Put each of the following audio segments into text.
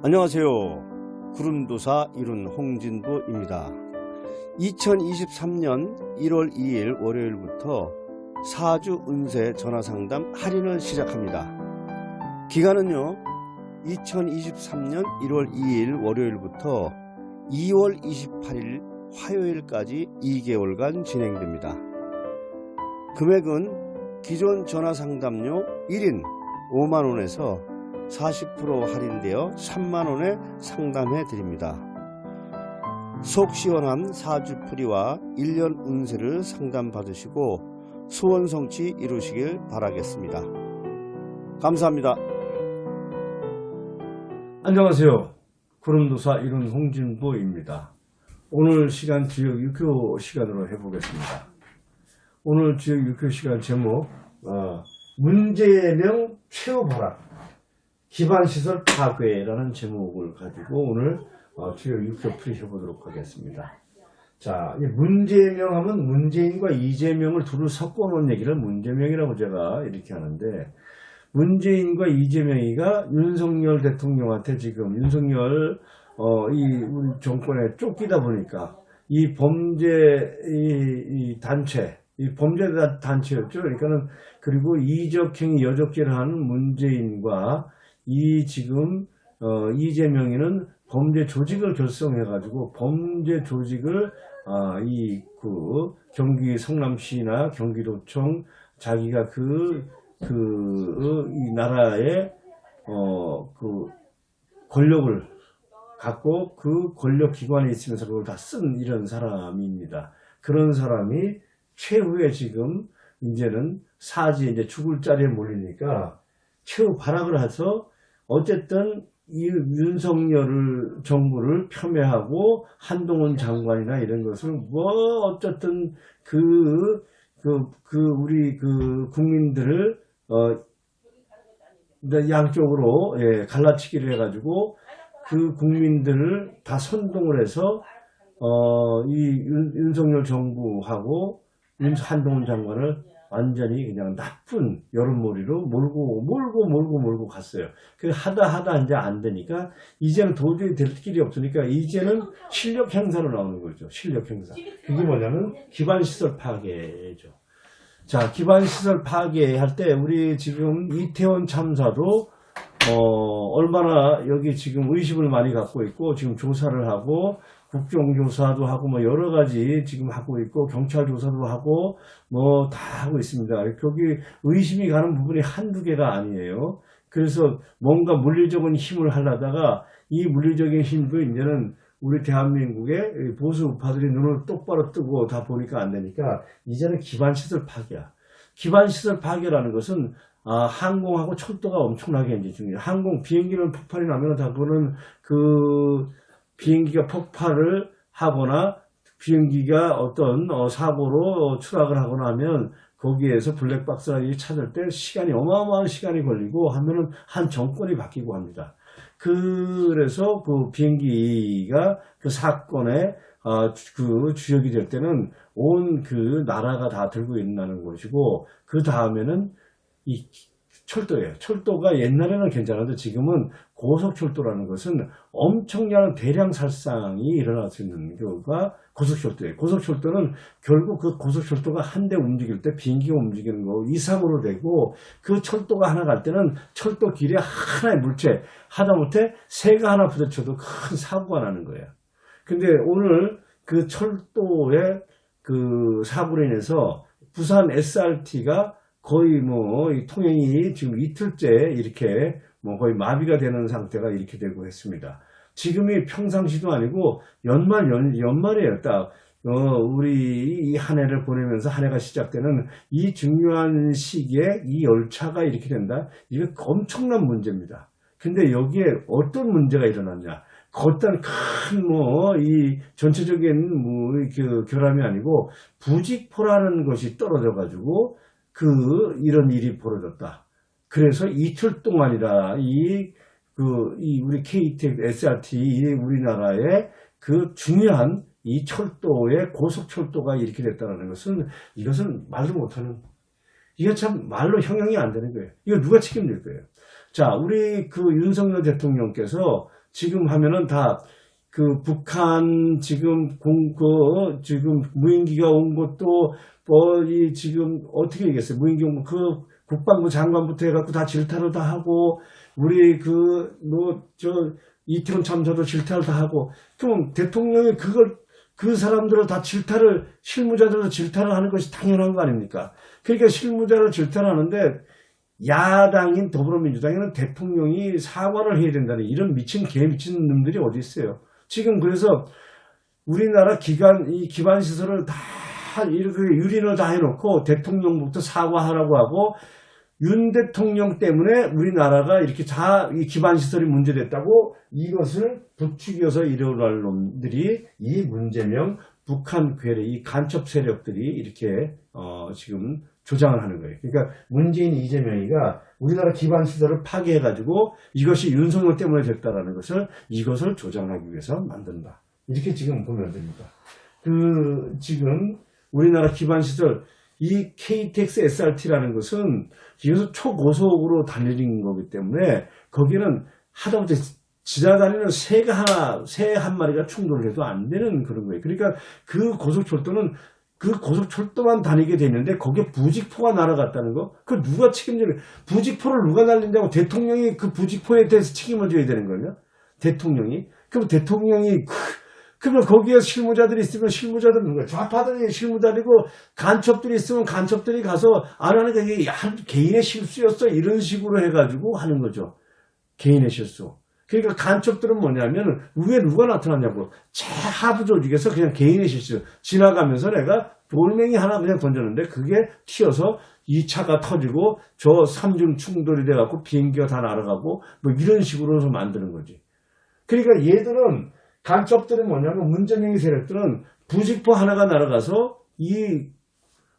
안녕하세요. 구름도사 이룬 홍진보입니다. 2023년 1월 2일 월요일부터 4주 운세 전화상담 할인을 시작합니다. 기간은요 2023년 1월 2일 월요일부터 2월 28일 화요일까지 2개월간 진행됩니다. 금액은 기존 전화상담료 1인 5만원에서 40% 할인되어 3만원에 상담해 드립니다. 속 시원한 4주 풀이와 1년 운세를 상담받으시고 소원 성취 이루시길 바라겠습니다. 감사합니다. 안녕하세요. 구름도사 이룬 홍진보입니다. 오늘 시간 지역 유교 시간으로 해보겠습니다. 오늘 지역 유교 시간 제목 문제명 최후보락 기반시설 파괴라는 제목을 가지고 오늘 주요 6조 풀이해보도록 하겠습니다. 자, 문제명 하면 문재인과 이재명을 둘을 섞어놓은 얘기를 문제명이라고 제가 이렇게 하는데, 문재인과 이재명이가 윤석열 대통령한테 지금 윤석열 우리 정권에 쫓기다 보니까 이 범죄 단체, 이 범죄 단체였죠. 그러니까는 그리고 이적행위 여적죄를 하는 문재인과 이 지금 이재명이는 범죄 조직을 결성해가지고 범죄 조직을 경기 성남시나 경기도청 자기가 이 나라의 권력을 갖고 그 권력 기관에 있으면서 그걸 다 쓴 이런 사람입니다. 그런 사람이 최후에 지금 이제는 사지에 이제 죽을 자리에 몰리니까 최후 발악을 해서 어쨌든 이 윤석열 정부를 폄훼하고 한동훈 장관이나 이런 것을 어쨌든 우리 국민들을 양쪽으로 갈라치기를 해가지고 그 국민들을 다 선동을 해서 이 윤석열 정부하고 한동훈 장관을 완전히 그냥 나쁜 여론몰이로 몰고 갔어요. 그 하다 이제 안 되니까 이제는 도저히 될 길이 없으니까 이제는 실력 행사로 나오는 거죠. 실력 행사. 그게 뭐냐면 기반시설 파괴죠. 자, 기반시설 파괴할 때 우리 지금 이태원 참사도 얼마나 여기 지금 의심을 많이 갖고 있고 지금 조사를 하고 국정조사도 하고 뭐 여러 가지 지금 하고 있고 경찰 조사도 하고 뭐 다 하고 있습니다. 거기 의심이 가는 부분이 한두 개가 아니에요. 그래서 뭔가 물리적인 힘을 하려다가 이 물리적인 힘도 이제는 우리 대한민국의 보수 우파들이 눈을 똑바로 뜨고 다 보니까 안 되니까 이제는 기반시설 파괴야. 기반시설 파괴라는 것은 항공하고 철도가 엄청나게 이제 중요해요. 항공 비행기는 폭발이 나면 다 그거는 비행기가 폭발을 하거나 비행기가 어떤 사고로 추락을 하거나 하면 거기에서 블랙박스를 찾을 때 시간이 어마어마한 시간이 걸리고 하면은 한 정권이 바뀌고 합니다. 그래서 그 비행기가 그 사건의 그 주역이 될 때는 온 그 나라가 다 들고 있는 것이고, 그 다음에는 이 철도예요. 철도가 옛날에는 괜찮았는데 지금은 고속철도라는 것은 엄청난 대량 살상이 일어날 수 있는 경우가 고속철도예요. 고속철도는 결국 그 고속철도가 한 대 움직일 때 비행기가 움직이는 거 이상으로 되고, 그 철도가 하나 갈 때는 철도 길에 하나의 물체 하다못해 새가 하나 부딪혀도 큰 사고가 나는 거예요. 근데 오늘 그 철도의 그 사고로 인해서 부산 SRT가 거의 이 통행이 지금 이틀째 이렇게 거의 마비가 되는 상태가 이렇게 되고 했습니다. 지금이 평상시도 아니고 연말이에요. 딱 우리 이 한 해를 보내면서 한 해가 시작되는 이 중요한 시기에 이 열차가 이렇게 된다. 이거 엄청난 문제입니다. 근데 여기에 어떤 문제가 일어났냐? 겉단 큰 이 전체적인 그 결함이 아니고 부직포라는 것이 떨어져 가지고 이런 일이 벌어졌다. 그래서 이틀 동안이라 우리 KTX, SRT, 우리나라의 그 중요한 이 철도의 고속철도가 이렇게 됐다는 것은 이것은 말도 못하는, 이게 참 말로 형용이 안 되는 거예요. 이거 누가 책임질 거예요? 자, 우리 그 윤석열 대통령께서 지금 하면은 다 그 북한 지금 지금 무인기가 온 것도 이 지금 어떻게 얘기했어요? 무인기 온 거 그 국방부 장관부터 해갖고 다 질타를 다 하고 우리 이태원 참사도 질타를 다 하고 그럼 대통령이 그 사람들을 다 실무자들도 질타를 하는 것이 당연한 거 아닙니까? 그러니까 실무자를 질타를 하는데 야당인 더불어민주당에는 대통령이 사과를 해야 된다는 이런 개 미친 놈들이 어디 있어요. 지금 그래서 우리나라 이 기반시설을 다 이렇게 유린을 다 해놓고 대통령부터 사과하라고 하고 윤 대통령 때문에 우리나라가 이렇게 다 이 기반시설이 문제됐다고 이것을 부추겨서 이러할 놈들이 이 문재명 북한 괴뢰 이 간첩 세력들이 이렇게 지금 조장을 하는 거예요. 그러니까 문재인 이재명이가 우리나라 기반시설을 파괴해가지고 이것이 윤석열 때문에 됐다라는 이것을 조장하기 위해서 만든다. 이렇게 지금 보면 됩니다. 지금 우리나라 기반시설 이 KTX SRT라는 것은 이것은 초고속으로 달리는 거기 때문에 거기는 하다못해 지나다니는 새 한 마리가 충돌해도 안 되는 그런 거예요. 그러니까 그 고속철도만 다니게 되는데 거기에 부직포가 날아갔다는 거? 그걸 누가 책임져요? 부직포를 누가 날린다고 대통령이 그 부직포에 대해서 책임을 져야 되는 거예요? 대통령이? 그러면 거기에 실무자들이 있으면 실무자들은 누구야? 좌파들이 실무자들이고 간첩들이 있으면 간첩들이 가서 안 하는 게 이게 개인의 실수였어 이런 식으로 해가지고 하는 거죠. 개인의 실수. 그러니까 간첩들은 뭐냐면 위에 누가 나타났냐고 하부 조직에서 그냥 개인의 실수 지나가면서 내가 돌멩이 하나 그냥 던졌는데 그게 튀어서 2차가 터지고 저 3중 충돌이 돼갖고 비행기가 다 날아가고 뭐 이런 식으로 해서 만드는 거지. 그러니까 얘들은 간첩들은 뭐냐면 문재명의 세력들은 부직포 하나가 날아가서 이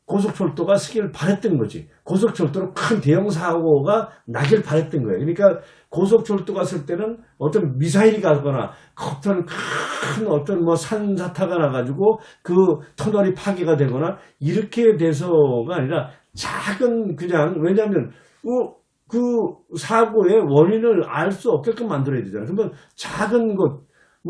고속철도가 쓰기를 바랬던 거지. 고속철도로 큰 대형 사고가 나길 바랬던 거예요. 그러니까 고속철도가 쓸 때는 어떤 미사일이 가거나 어떤 산사타가 나가지고 그 터널이 파괴가 되거나 이렇게 돼서가 아니라 작은 왜냐하면 그 사고의 원인을 알 수 없게끔 만들어야 되잖아요. 그러면 작은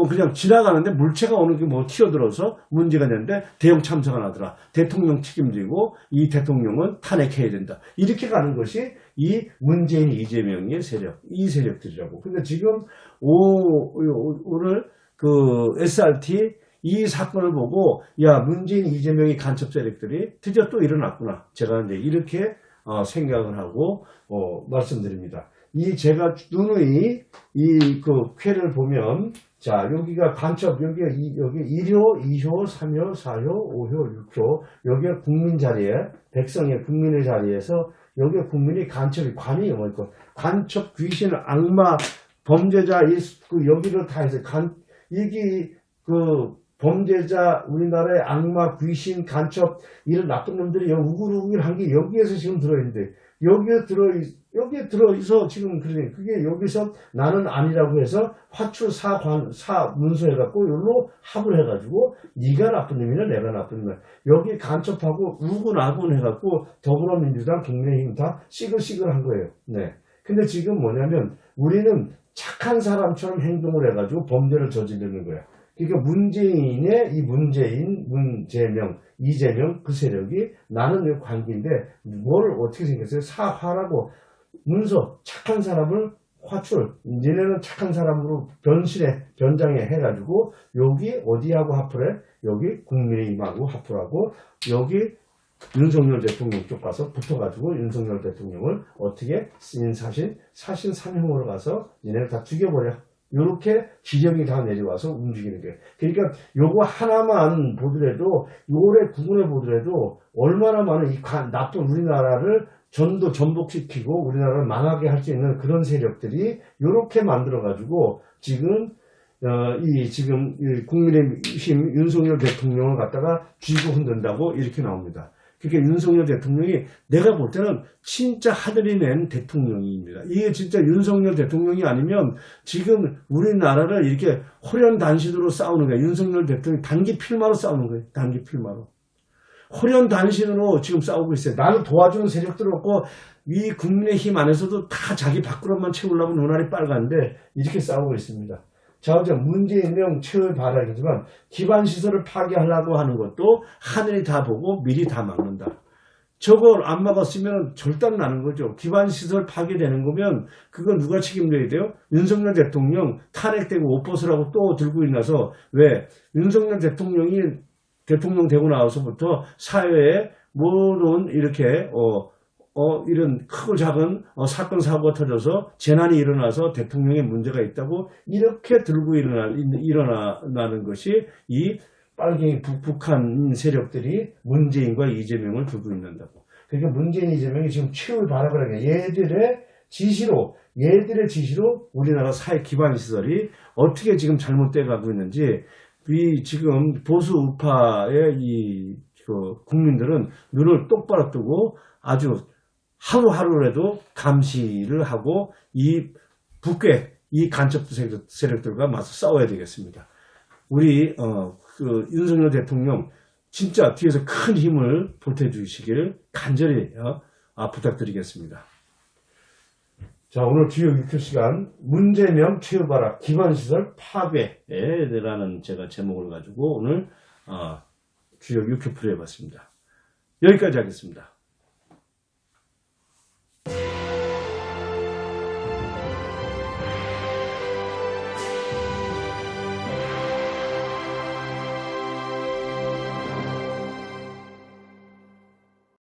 그냥 지나가는데 물체가 오는 게 튀어들어서 문제가 되는데 대형 참사가 나더라. 대통령 책임지고 이 대통령은 탄핵해야 된다. 이렇게 가는 것이 이 문재인 이재명의 이 세력들이라고. 근데 지금 오늘 SRT 이 사건을 보고 문재인 이재명의 간첩 세력들이 드디어 또 일어났구나. 제가 이제 이렇게 생각을 하고 말씀드립니다. 제가 누누이 쾌를 보면 여기가 간첩, 여기 1호, 2호, 3호, 4호, 5호, 6호, 여기가 국민 자리에, 백성의 국민의 자리에서, 여기가 국민이 간첩이, 관이 있고, 간첩, 귀신, 악마, 범죄자, 여기를 다 해서, 범죄자, 우리나라의 악마, 귀신, 간첩, 이런 나쁜 놈들이 우글우글 한 게 여기에서 지금 들어있는데, 여기에 들어있어 지금 그게 여기서 나는 아니라고 해서 화출 문서해갖고 여기로 합을 해가지고 네가 나쁜 놈이냐 내가 나쁜 놈이냐 여기 간첩하고 우군아군 해갖고 더불어민주당 국민의힘 다 시글시글한 거예요. 네. 근데 지금 뭐냐면 우리는 착한 사람처럼 행동을 해가지고 범죄를 저지르는 거야. 그러니까 문재명, 이재명 그 세력이 나는 이 관계인데 뭘 어떻게 생겼어요? 사화라고 문서 착한 사람을 니네는 착한 사람으로 변장해 해가지고 여기 어디하고 합을 해? 여기 국민의힘하고 합을 하고 여기 윤석열 대통령 쪽 가서 붙어가지고 윤석열 대통령을 어떻게 사신 삼형으로 가서 니네를 다 죽여버려. 요렇게 지령이 다 내려와서 움직이는 거예요. 그러니까 요거 하나만 보더라도 요래 구분해 보더라도 얼마나 많은 나쁜 우리나라를 전복시키고 우리나라를 망하게 할 수 있는 그런 세력들이 요렇게 만들어 가지고 지금 국민의힘 윤석열 대통령을 갖다가 쥐고 흔든다고 이렇게 나옵니다. 그러니까 윤석열 대통령이 내가 볼 때는 진짜 하늘이 낸 대통령입니다. 이게 진짜 윤석열 대통령이 아니면 지금 우리나라를 이렇게 호련단신으로 싸우는 거예요. 윤석열 대통령이 단기 필마로 싸우는 거예요. 단기 필마로. 호련단신으로 지금 싸우고 있어요. 나를 도와주는 세력들 없고 이 국민의힘 안에서도 다 자기 밥그릇만 채우려고 눈알이 빨간데 이렇게 싸우고 있습니다. 자, 어제 문재인명 최후의 발악이지만 기반시설을 파괴하려고 하는 것도 하늘이 다 보고 미리 다 막는다. 저걸 안 막았으면 절단 나는 거죠. 기반시설 파괴되는 거면 그건 누가 책임져야 돼요? 윤석열 대통령 탄핵되고 옷 벗으라고 또 들고 일어나서 왜? 윤석열 대통령이 대통령 되고 나서부터 사회에 모든 이렇게 이런 크고 작은 사건 사고가 터져서 재난이 일어나서 대통령에 문제가 있다고 이렇게 들고 일어나는 것이 이 빨갱이 북한 세력들이 문재인과 이재명을 두고 있는다고. 그러니까 문재인, 이재명이 지금 최후의 발악을 하게 얘들의 지시로 우리나라 사회 기반 시설이 어떻게 지금 잘못돼 가고 있는지 이 지금 보수 우파의 국민들은 눈을 똑바로 뜨고 아주 하루하루라도 감시를 하고 이 북괴, 이 간첩 세력들과 맞서 싸워야 되겠습니다. 우리 윤석열 대통령 진짜 뒤에서 큰 힘을 보태주시길 간절히 부탁드리겠습니다. 자, 오늘 주요 6회 시간 문재명 최후발악 기반시설 파괴라는 제가 제목을 가지고 오늘 주요 6회 풀이해봤습니다. 여기까지 하겠습니다.